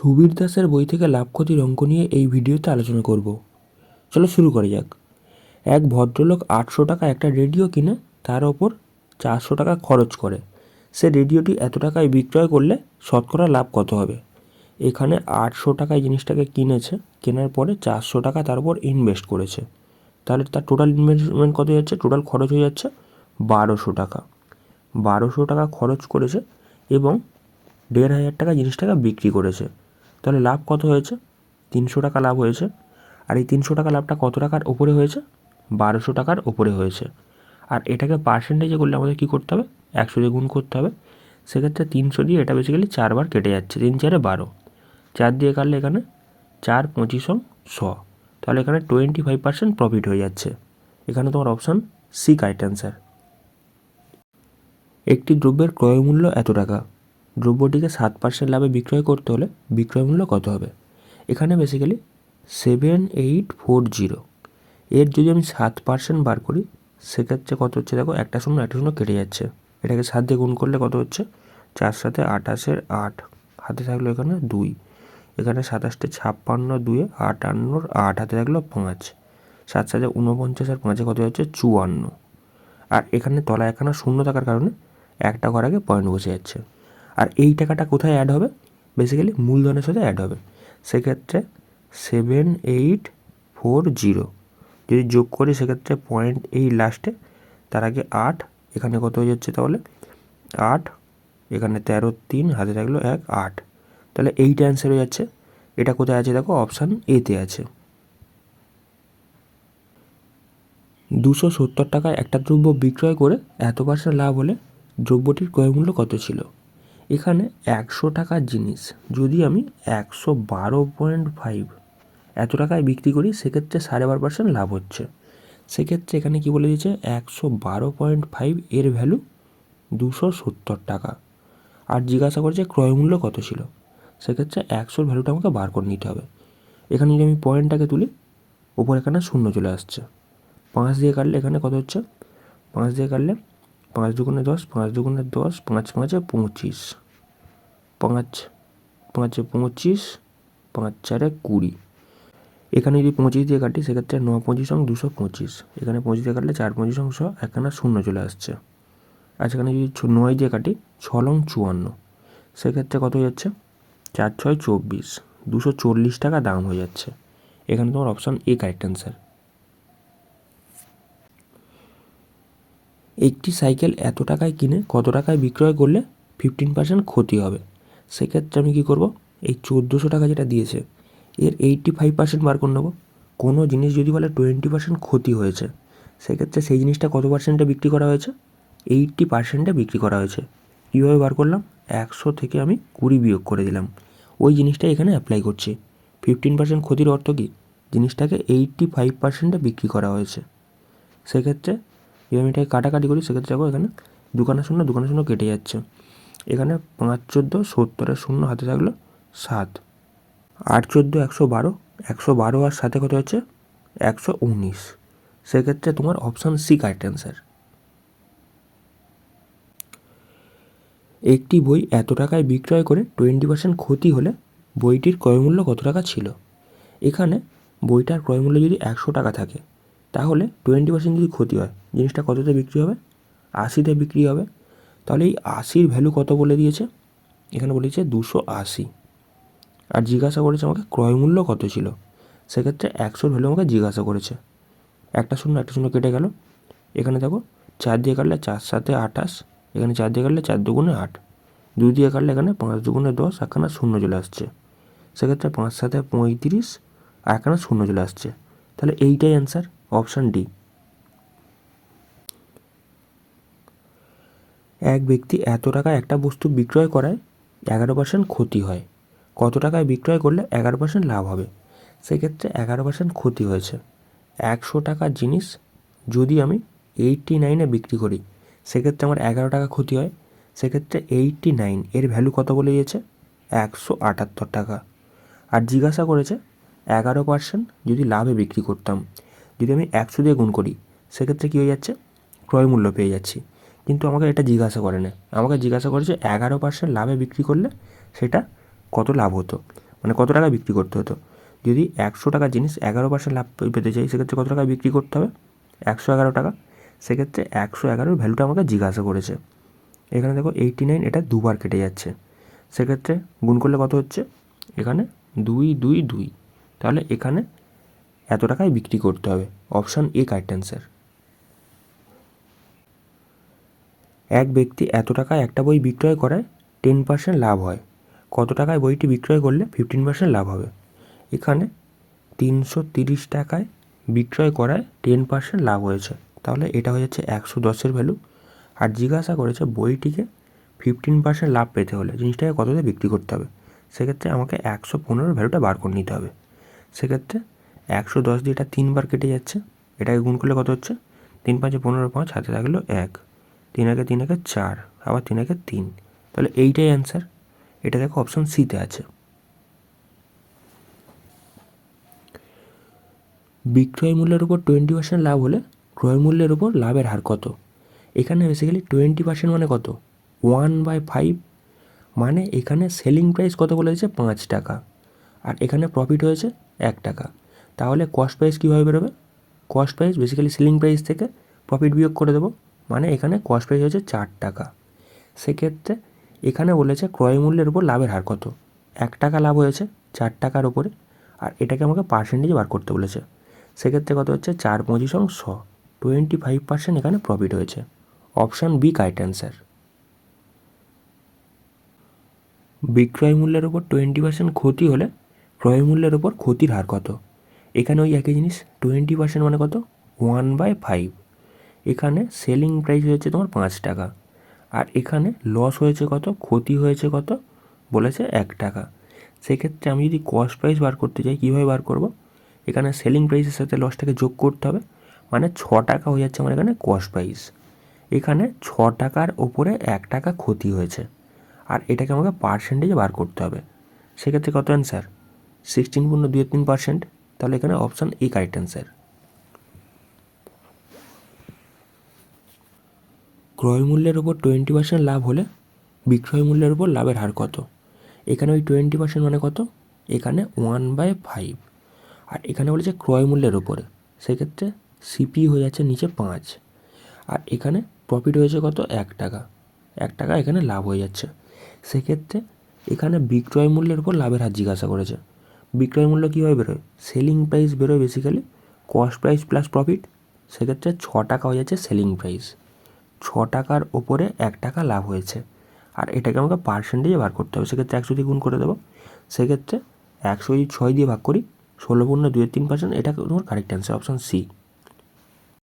সুবীর দাসের বই থেকে লাভ ক্ষতির অঙ্ক নিয়ে এই ভিডিওতে আলোচনা করব। চলো শুরু করা যাক। এক ভদ্রলোক 800 টাকা একটা রেডিও কিনে তার ওপর 400 টাকা খরচ করে। সে রেডিওটি এত টাকায় বিক্রয় করলে শতকরা লাভ কত হবে? এখানে 800 টাকায় জিনিসটাকে কিনেছে, কেনার পরে 400 টাকা তার উপর ইনভেস্ট করেছে। তাহলে তার টোটাল ইনভেস্টমেন্ট কত যাচ্ছে? টোটাল খরচ হয়ে যাচ্ছে 1200 টাকা। 1200 টাকা খরচ করেছে এবং 1500 টাকা জিনিসটাকে বিক্রি করেছে। তাহলে লাভ কত হয়েছে? 300 টাকা লাভ হয়েছে। আর এই 300 টাকা লাভটা কত টাকার ওপরে হয়েছে? 1200 টাকার ওপরে হয়েছে। আর এটাকে পার্সেন্টেজে করলে আমাদের কী করতে হবে? 100 দিয়ে গুণ করতে হবে। সেক্ষেত্রে 300 দিয়ে এটা বেসিক্যালি 4 বার কেটে যাচ্ছে, 3 4 12, 4 দিয়ে কাটলে এখানে 4 25 100। তাহলে এখানে 25% প্রফিট হয়ে যাচ্ছে। এখানে তোমার অপশান সি কারেক্ট অ্যান্সার। একটি দ্রব্যের ক্রয় মূল্য এত টাকা, দ্রব্যটিকে 7% লাভে বিক্রয় করতে হলে বিক্রয় মূল্য কত হবে? এখানে বেসিক্যালি 7840, এর যদি আমি 7% বার করি সেক্ষেত্রে কত হচ্ছে দেখো, একটা শূন্য কেটে যাচ্ছে। এটাকে 7 দিয়ে গুণ করলে কত হচ্ছে? 4 7 28 8, হাতে থাকলো এখানে 2, এখানে 27 56 2 58 8, হাতে থাকলো 5, 7 7 49 আর 5 কত হচ্ছে? 54। আর এখানে তলায় একখানা শূন্য থাকার কারণে একটা ঘর আগে পয়েন্ট বসে যাচ্ছে। আর এই টাকাটা কোথায় অ্যাড হবে? বেসিক্যালি মূলধনের সাথে অ্যাড হবে। সেক্ষেত্রে 7840 যদি যোগ করি সেক্ষেত্রে পয়েন্ট এই লাস্টে, তার আগে 8, এখানে কত হয়ে যাচ্ছে তাহলে? 8, এখানে 13 3, হাতে থাকলো 1 8। তাহলে এইটা অ্যান্সার হয়ে যাচ্ছে। এটা কোথায় আছে দেখো? অপশান এতে আছে। 270 টাকায় একটা দ্রব্য বিক্রয় করে এত % লাভ হলে দ্রব্যটির ক্রয়মূল্য কত ছিল? এখানে 100 টাকার জিনিস যদি আমি 112.5 এত টাকায় বিক্রি করি সেক্ষেত্রে 12.5% লাভ হচ্ছে। সেক্ষেত্রে এখানে কি বলে দিয়েছে? 112.5 এর ভ্যালু 270 টাকা। আর জিজ্ঞাসা করছে ক্রয়মূল্য কত ছিল। সেক্ষেত্রে 100-র ভ্যালুটা আমাকে বার করে নিতে হবে। এখানে যদি আমি পয়েন্টটাকে তুলি, ওপর এখানে শূন্য চলে আসছে। 5 দিয়ে কাটলে এখানে কত হচ্ছে? 5 দিয়ে কাটলে 5 দুগুণে 10, 5 দুগুণে 10, 5 5 25, 5 5 25, 5 4 20। এখানে যদি 25 দিয়ে কাটি সেক্ষেত্রে 9 25 225, এখানে 25 দিয়ে কাটলে 4 25 100, এখানে শূন্য চলে আসছে। আর সেখানে যদি 9 দিয়ে কাটি 6 লং 54, সেক্ষেত্রে কত হয়ে যাচ্ছে? 4 6 24, 240 টাকা দাম হয়ে যাচ্ছে। এখানে তোমার অপশান এ কারেক্ট অ্যান্সার। একটি সাইকেল এত টাকায় কিনে কত টাকায় বিক্রয় করলে 15% ক্ষতি হবে? সেক্ষেত্রে আমি কী করব? এই 1400 টাকা যেটা দিয়েছে এর 85% বার করে নেব। কোনো জিনিস যদি বলে 20% ক্ষতি হয়েছে সেক্ষেত্রে সেই জিনিসটা কত পার্সেন্টে বিক্রি করা হয়েছে? 80%-এ বিক্রি করা হয়েছে। কীভাবে বার করলাম? 100 থেকে আমি 20 বিয়োগ করে দিলাম। ওই জিনিসটা এখানে অ্যাপ্লাই করছি। 15% ক্ষতির অর্থ কী? জিনিসটাকে 85%-এ বিক্রি করা হয়েছে। সেক্ষেত্রে যদি আমি এটাকে কাটাকাটি করি সেক্ষেত্রে দেখো এখানে দুখানা শূন্য কেটে যাচ্ছে। এখানে 5 14 70-এর শূন্য, হাতে থাকলো 7, 8 14 112, 112 আর সাথে কত হচ্ছে? 119। সেক্ষেত্রে তোমার অপশান সি কারেক্ট অ্যান্সার। একটি বই এত টাকায় বিক্রয় করে 20% ক্ষতি হলে বইটির ক্রয়মূল্য কত টাকা ছিল? এখানে বইটার ক্রয়মূল্য যদি 100 টাকা থাকে তাহলে 20% যদি ক্ষতি হয় জিনিসটা কততে বিক্রি হবে? 80-তে বিক্রি হবে। তাহলে এই 80-র ভ্যালু কত বলে দিয়েছে? এখানে বলেছে 280। আর জিজ্ঞাসা করেছে আমাকে ক্রয়মূল্য কত ছিল। সেক্ষেত্রে 100-র ভ্যালু আমাকে জিজ্ঞাসা করেছে। একটা শূন্য কেটে গেল। এখানে দেখো 4 দিয়ে কাটলে 4 7 28, এখানে 4 দিয়ে কাটলে 4 দুগুণে 8, 2 দিয়ে কাটলে এখানে 5 দুগুণে 10, একখানা শূন্য চলে আসছে। সেক্ষেত্রে 5 7 35 আর একখানা শূন্য চলে আসছে। তাহলে এইটাই অ্যান্সার, অপশান ডি। এক ব্যক্তি এত টাকায় একটা বস্তু বিক্রয় করায় 11% ক্ষতি হয়। কত টাকায় বিক্রয় করলে 11% লাভ হবে? সেক্ষেত্রে 11% ক্ষতি হয়েছে। 100 টাকার জিনিস যদি আমি 89-এ বিক্রি করি সেক্ষেত্রে আমার 11 টাকা ক্ষতি হয়। সেক্ষেত্রে 89 এর ভ্যালু কত বলে দিয়েছে? 178 টাকা। আর জিজ্ঞাসা করেছে 11% যদি লাভে বিক্রি করতাম। যদি আমি 100 দিয়ে গুণ করি সেক্ষেত্রে কী হয়ে যাচ্ছে? ক্রয় মূল্য পেয়ে যাচ্ছি। কিন্তু আমাকে এটা জিজ্ঞাসা করে না, আমাকে জিজ্ঞাসা করেছে 11% লাভে বিক্রি করলে সেটা কত লাভ হতো। মানে কত টাকা বিক্রি করতে হতো। যদি 100 টাকার জিনিস 11% লাভ পেতে চাই, সেক্ষেত্রে কত টাকা বিক্রি করতে হবে? 111 টাকা। সেক্ষেত্রে 111 ভ্যালুটা আমাকে জিজ্ঞাসা করেছে। এখানে দেখো 89 এটা দুবার কেটে যাচ্ছে, সেক্ষেত্রে গুণ করলে কত হচ্ছে? এখানে 2 2 2, তাহলে এখানে এত টাকায় বিক্রি করতে হবে। Option A correct answer. এক ব্যক্তি এত টাকায় একটা বই বিক্রয় করায় 10% লাভ হয়, কত টাকায় বইটি বিক্রয় করলে 15% লাভ হবে? এখানে 330 টাকায় বিক্রয় করায় 10% লাভ হয়েছে, তাহলে এটা হয়ে যাচ্ছে 110-এর ভ্যালু। আর জিজ্ঞাসা করেছে বইটিকে 15% লাভ পেতে হলে জিনিসটাকে কততে বিক্রি করতে হবে, সেক্ষেত্রে আমাকে 115-এর ভ্যালুটা বার করে নিতে হবে। সেক্ষেত্রে 110 দিয়ে এটা 3বার কেটে যাচ্ছে, এটাকে গুণ করলে কত হচ্ছে? 3 5 15, 5 হাতে থাকলো 1, 3 একে 3 একে 4, আবার 3 একে 3, তাহলে এইটাই অ্যান্সার। এটা দেখো অপশান সিতে আছে। বিক্রয় মূল্যের উপর 20% লাভ হলে ক্রয় মূল্যের উপর লাভের হার কত? এখানে বেসিক্যালি 20% মানে কত? 1/5, মানে এখানে সেলিং প্রাইস কত বলে দিয়েছে? 5 টাকা, আর এখানে প্রফিট হয়েছে 1 টাকা। তাহলে কস্ট প্রাইস কীভাবে বেরোবে? Cost price basically selling price থেকে প্রফিট বিয়োগ করে দেবো, মানে এখানে কস্ট প্রাইস হচ্ছে 4 টাকা। সেক্ষেত্রে এখানে বলেছে ক্রয় মূল্যের উপর লাভের হার কত? 1 টাকা লাভ হয়েছে 4 টাকার ওপরে, আর এটাকে আমাকে পার্সেন্টেজ বার করতে বলেছে। সেক্ষেত্রে কত হচ্ছে? 4 25 100, 25% এখানে প্রফিট হয়েছে। Option B correct answer. বিক্রয় মূল্যের উপর 20% ক্ষতি হলে ক্রয় মূল্যের উপর ক্ষতির হার কত? এখানে ওই একই জিনিস, 20% মানে কত? 1/5। এখানে সেলিং প্রাইস হয়েছে তোমার 5 টাকা, আর এখানে লস হয়েছে কত? ক্ষতি হয়েছে কত? বলেছে 1 টাকা। সেক্ষেত্রে আমি যদি কস্ট প্রাইস বার করতে চাই, কীভাবে বার করব? এখানে সেলিং প্রাইসের সাথে লসটাকে যোগ করতে হবে, মানে 6 টাকা হয়ে যাচ্ছে আমার এখানে কস্ট প্রাইস। এখানে 6 টাকার ওপরে 1 টাকা ক্ষতি হয়েছে, আর এটাকে আমাকে পার্সেন্টেজে বার করতে হবে। সেক্ষেত্রে কত অ্যান্সার? 16.23%, তাহলে এখানে অপশান এ কারেক্ট অ্যান্সার। ক্রয় মূল্যের উপর 20% লাভ হলে বিক্রয় মূল্যের উপর লাভের হার কত? এখানে ওই 20% মানে কত? এখানে 1/5, আর এখানে বলেছে ক্রয় মূল্যের উপরে, সেক্ষেত্রে সিপি হয়ে যাচ্ছে নিচে 5, আর এখানে প্রফিট হয়েছে কত? 1 টাকা। 1 টাকা এখানে লাভ হয়ে যাচ্ছে। সেক্ষেত্রে এখানে বিক্রয় মূল্যের উপর লাভের হার জিজ্ঞাসা করেছে। বিক্রয় মূল্য কীভাবে বেরোয়? সেলিং প্রাইস বেরোয় basically, cost price plus profit. সেক্ষেত্রে 6 টাকা হয়ে যাচ্ছে সেলিং প্রাইস, 6 টাকার ওপরে 1 টাকা লাভ হয়েছে, আর এটাকে আমাকে পার্সেন্টেজে বার করতে হবে। সেক্ষেত্রে 100 দিয়ে গুণ করে দেবো। সেক্ষেত্রে 100 যদি 6 দিয়ে ভাগ করি, 16.23%, এটা তোমার কারেক্ট অ্যান্সার, অপশান সি।